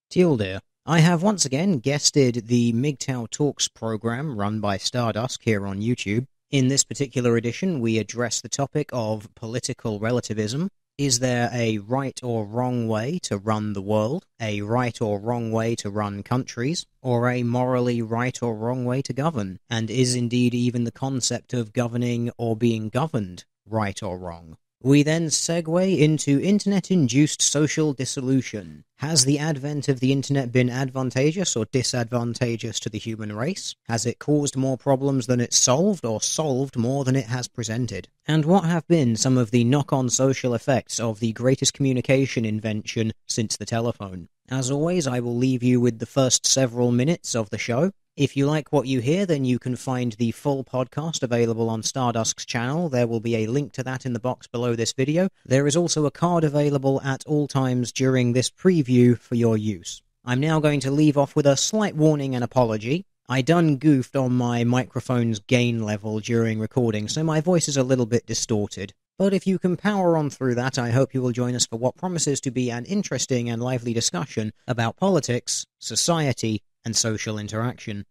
Teal dear, I have once again guested the MGTOW Talks program run by Stardust here on YouTube. In this particular edition, we address the topic of political relativism. Is there a right or wrong way to run the world, a right or wrong way to run countries, or a morally right or wrong way to govern? And is indeed even the concept of governing or being governed right or wrong? We then segue into internet-induced social dissolution. Has the advent of the internet been advantageous or disadvantageous to the human race? Has it caused more problems than it's solved, or solved more than it has presented? And what have been some of the knock-on social effects of the greatest communication invention since the telephone? As always, I will leave you with the first several minutes of the show. If you like what you hear, then you can find the full podcast available on Stardust's channel. There will be a link to that in the box below this video. There is also a card available at all times during this preview for your use. I'm now going to leave off with a slight warning and apology. I done goofed on my microphone's gain level during recording, so my voice is a little bit distorted. But if you can power on through that, I hope you will join us for what promises to be an interesting and lively discussion about politics, society, and social interaction.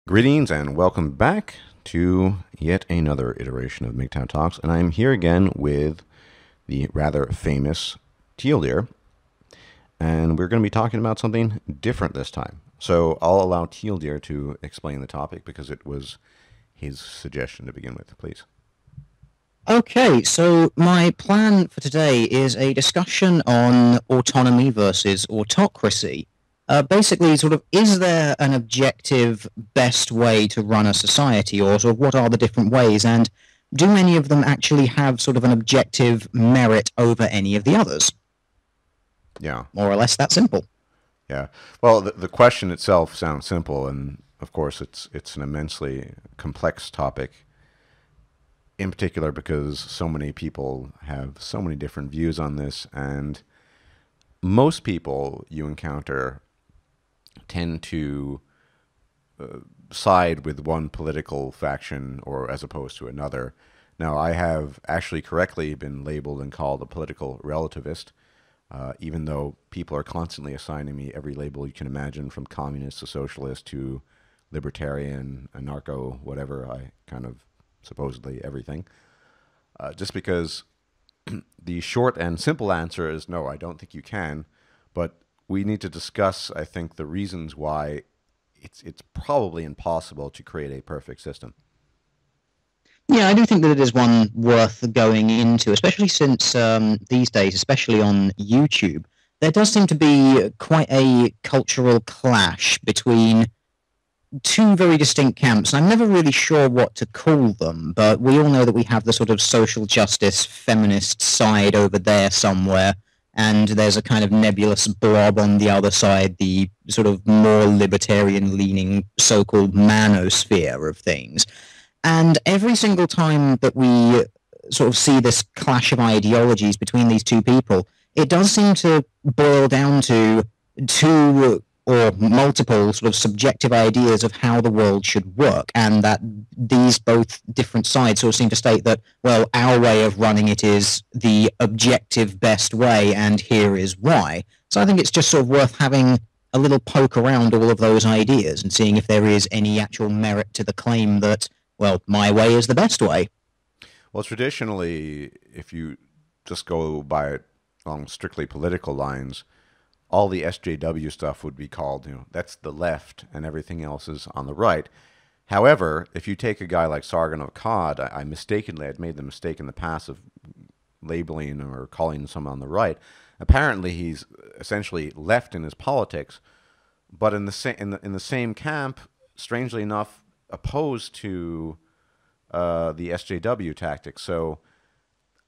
Greetings and welcome back to yet another iteration of MGTOW Talks, and I'm here again with the rather famous Teal Deer, and we're going to be talking about something different this time. So I'll allow Teal Deer to explain the topic because it was his suggestion to begin with, please. Okay, so my plan for today is a discussion on autonomy versus autocracy. Basically, is there an objective best way to run a society, or what are the different ways, and do any of them actually have an objective merit over any of the others? Yeah. More or less that simple. Yeah. Well, the question itself sounds simple, and of course it's an immensely complex topic, in particular because so many people have so many different views on this, and most people you encounter tend to side with one political faction or as opposed to another. Now, I have actually correctly been labeled and called a political relativist, even though people are constantly assigning me every label you can imagine, from communist to socialist to libertarian, anarcho, whatever, I kind of supposedly everything. Just because the short and simple answer is no, I don't think you can, but we need to discuss, I think, the reasons why it's probably impossible to create a perfect system. Yeah, I do think that it is one worth going into, especially since these days, especially on YouTube, there does seem to be quite a cultural clash between two very distinct camps. I'm never really sure what to call them, but we all know that we have the social justice feminist side over there somewhere, and there's a kind of nebulous blob on the other side, the more libertarian-leaning so-called manosphere of things. And every single time that we see this clash of ideologies between these two people, it does seem to boil down to two or multiple subjective ideas of how the world should work, and that these both different sides seem to state that, well, our way of running it is the objective best way, and here is why. So I think it's just worth having a little poke around all of those ideas and seeing if there is any actual merit to the claim that, well, my way is the best way. Well, traditionally, if you just go by it along strictly political lines, all the SJW stuff would be called, that's the left, and everything else is on the right. However, if you take a guy like Sargon of Akkad, I'd made the mistake in the past of labeling or calling someone on the right. Apparently, he's essentially left in his politics, but in the same camp, strangely enough, opposed to the SJW tactics. So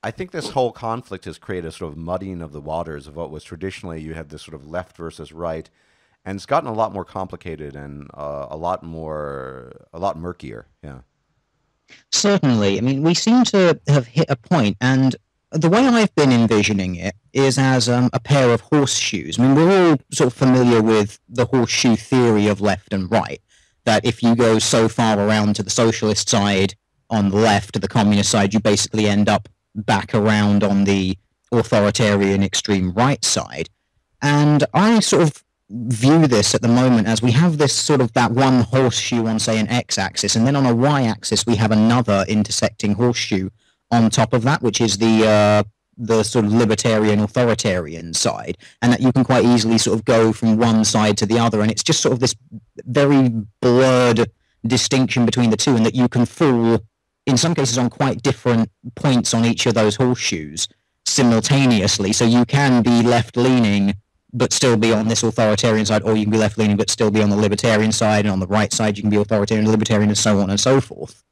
I think this whole conflict has created a muddying of the waters of what was traditionally, you had this left versus right, and it's gotten a lot more complicated and a lot murkier. Yeah. Certainly. I mean, we seem to have hit a point, and the way I've been envisioning it is as a pair of horseshoes. I mean, we're all familiar with the horseshoe theory of left and right. that if you go so far around to the socialist side on the left, to the communist side, you basically end up back around on the authoritarian extreme right side. And I sort of view this at the moment as we have this sort of that one horseshoe on, say, an x-axis, and then on a y-axis we have another intersecting horseshoe on top of that, which is the sort of libertarian authoritarian side, and that you can quite easily sort of go from one side to the other, and it's just sort of this very blurred distinction between the two, and that you can fall in some cases on quite different points on each of those horseshoes simultaneously. So you can be left-leaning but still be on this authoritarian side, or you can be left-leaning but still be on the libertarian side, and on the right side you can be authoritarian, libertarian, and so on and so forth.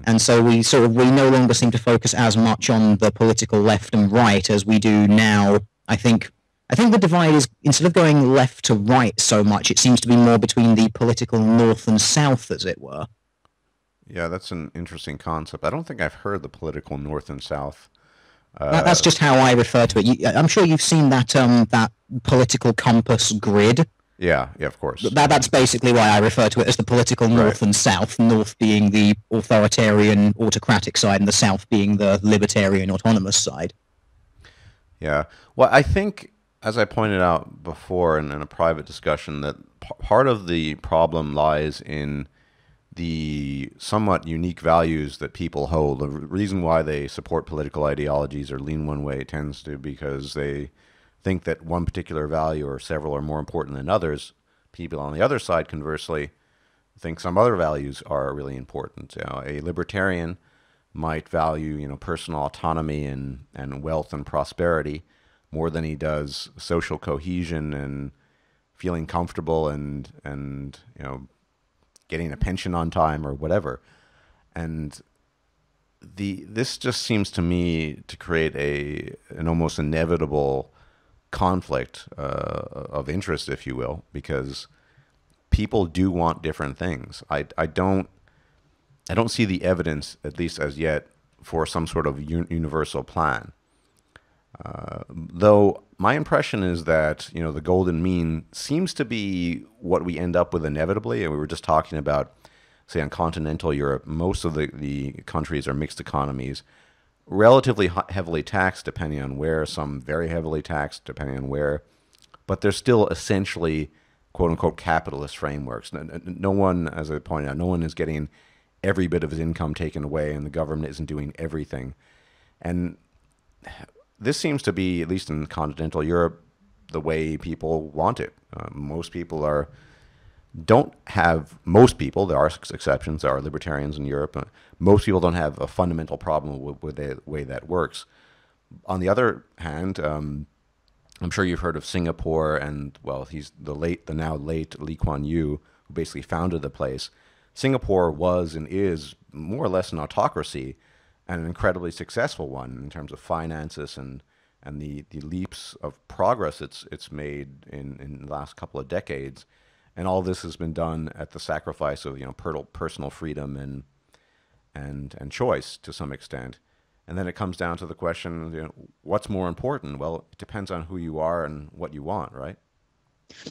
And so we no longer seem to focus as much on the political left and right as we do now. I think the divide is, instead of going left to right so much, it seems to be more between the political north and south, as it were. Yeah, that's an interesting concept. I don't think I've heard the political north and south. That's just how I refer to it. I'm sure you've seen that that political compass grid. Yeah, of course. That's basically why I refer to it as the political north and south, north being the authoritarian autocratic side and the south being the libertarian autonomous side. Yeah. Well, I think, as I pointed out before in a private discussion, that part of the problem lies in the somewhat unique values that people hold. The reason why they support political ideologies or lean one way tends to be because they think that one particular value or several are more important than others. People on the other side, conversely, think some other values are really important. A libertarian might value, personal autonomy and wealth and prosperity more than he does social cohesion and feeling comfortable and getting a pension on time or whatever. And this just seems to me to create an almost inevitable conflict of interest, if you will, because people do want different things. I don't see the evidence, at least as yet, for some sort of universal plan. Though my impression is that the golden mean seems to be what we end up with inevitably. And we were just talking about, say, on continental Europe, most of the countries are mixed economies, relatively heavily taxed depending on where, some very heavily taxed depending on where, but they're still essentially quote-unquote capitalist frameworks. No one, as I pointed out, no one is getting every bit of his income taken away, and the government isn't doing everything. And this seems to be, at least in continental Europe, the way people want it. Most people, there are exceptions, there are libertarians in Europe, most people don't have a fundamental problem with the way that works. On the other hand, I'm sure you've heard of Singapore, and, well, he's the now late Lee Kuan Yew, who basically founded the place. Singapore was and is more or less an autocracy, and an incredibly successful one in terms of finances and the leaps of progress it's made in the last couple of decades. And all this has been done at the sacrifice of personal freedom and choice to some extent. And then it comes down to the question, what's more important? Well, it depends on who you are and what you want, right?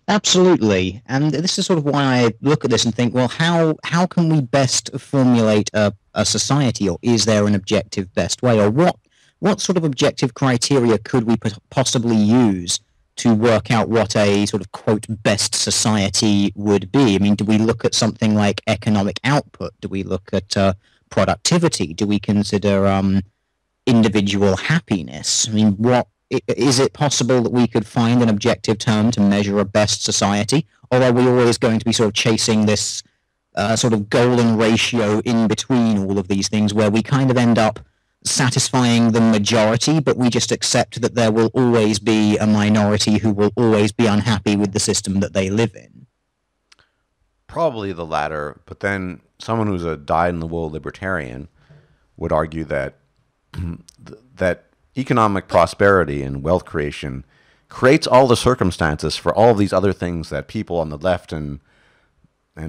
Absolutely. And this is sort of why I look at this and think, well, how can we best formulate a society, or is there an objective best way, or what sort of objective criteria could we possibly use to work out what a sort of quote best society would be? I mean, do we look at something like economic output? Do we look at productivity? Do we consider individual happiness? I mean, is it possible that we could find an objective term to measure a best society, or are we always going to be sort of chasing this sort of golden ratio in between all of these things, where we kind of end up satisfying the majority, but we just accept that there will always be a minority who will always be unhappy with the system that they live in? Probably the latter, but then someone who's a dyed-in-the-wool libertarian would argue that that economic prosperity and wealth creation creates all the circumstances for all of these other things that people on the left and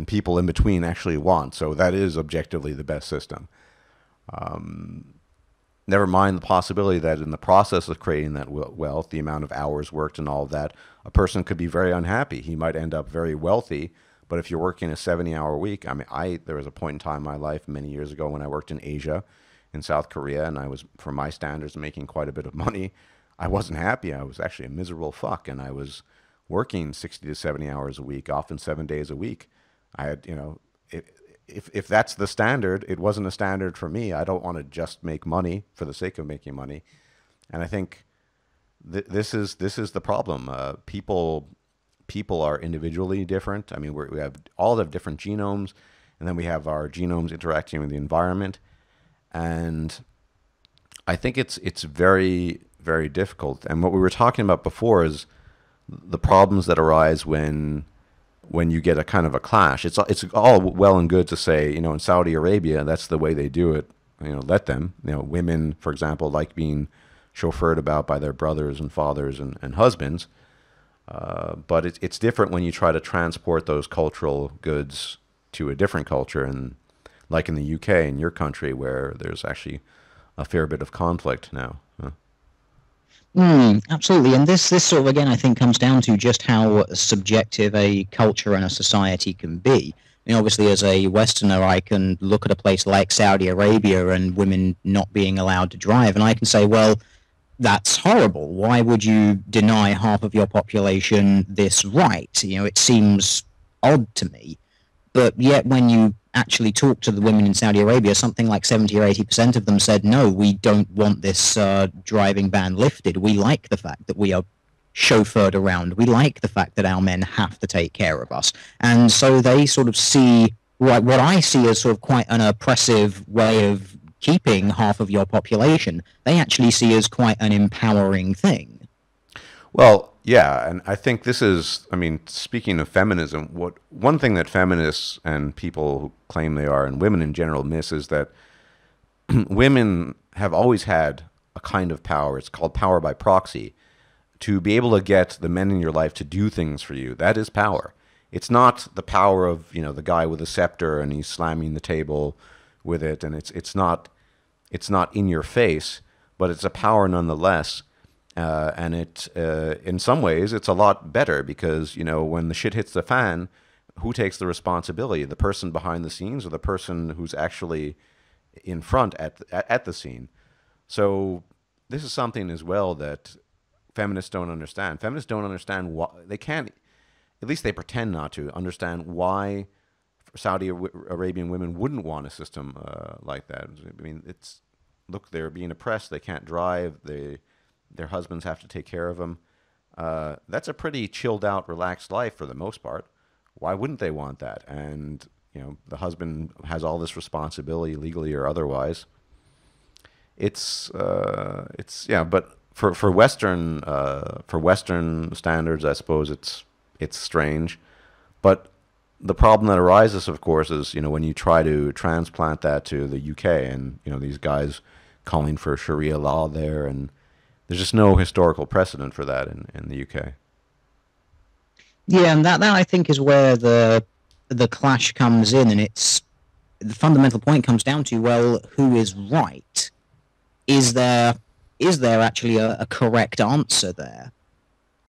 people in between actually want. So that is objectively the best system. Never mind the possibility that in the process of creating that wealth, the amount of hours worked and all of that, a person could be very unhappy. He might end up very wealthy, But if you're working a 70-hour week, I mean, there was a point in time in my life many years ago when I worked in Asia, in South Korea, and I was, for my standards, making quite a bit of money. I wasn't happy. I was actually a miserable fuck, and I was working 60 to 70 hours a week, often 7 days a week. I had, if that's the standard, it wasn't a standard for me. I don't want to just make money for the sake of making money. And I think this is the problem. People are individually different. I mean, we all have different genomes, and then we have our genomes interacting with the environment. And I think it's very, very difficult. And what we were talking about before is the problems that arise when you get a kind of a clash. It's all well and good to say, in Saudi Arabia, that's the way they do it. Let them. Women, for example, like being chauffeured about by their brothers and fathers and husbands. But it's different when you try to transport those cultural goods to a different culture, and like in the UK, in your country, where there's actually a fair bit of conflict now. Absolutely. And this sort of, again, I think comes down to just how subjective a culture and a society can be. Obviously, as a Westerner, I can look at a place like Saudi Arabia and women not being allowed to drive, and I can say, well, that's horrible. Why would you deny half of your population this right? It seems odd to me. But yet when you actually talk to the women in Saudi Arabia, something like 70 or 80% of them said, no, we don't want this driving ban lifted. We like the fact that we are chauffeured around. We like the fact that our men have to take care of us. And so they sort of see what I see as sort of quite an oppressive way of keeping half of your population, they actually see as quite an empowering thing. Well, yeah, and I think this is, speaking of feminism, one thing that feminists and people who claim they are, and women in general, miss is that women have always had a kind of power. It's called power by proxy. To be able to get the men in your life to do things for you, that is power. It's not the power of, the guy with a scepter and he's slamming the table with it, and it's not in your face, but it's a power nonetheless. And in some ways, it's a lot better because, when the shit hits the fan, who takes the responsibility? The person behind the scenes or the person who's actually in front at the scene? So this is something as well that feminists don't understand. Feminists don't understand why they can't, at least they pretend not to understand why Saudi Arabian women wouldn't want a system like that. Look, they're being oppressed. They can't drive. Their husbands have to take care of them. That's a pretty chilled out, relaxed life for the most part. Why wouldn't they want that? And the husband has all this responsibility, legally or otherwise. It's but for Western standards, I suppose it's strange. But the problem that arises, of course, is when you try to transplant that to the UK, and these guys calling for Sharia law there, and there's just no historical precedent for that in the UK. Yeah, and that I think is where the clash comes in, and the fundamental point comes down to, well, who is right? Is there actually a correct answer there?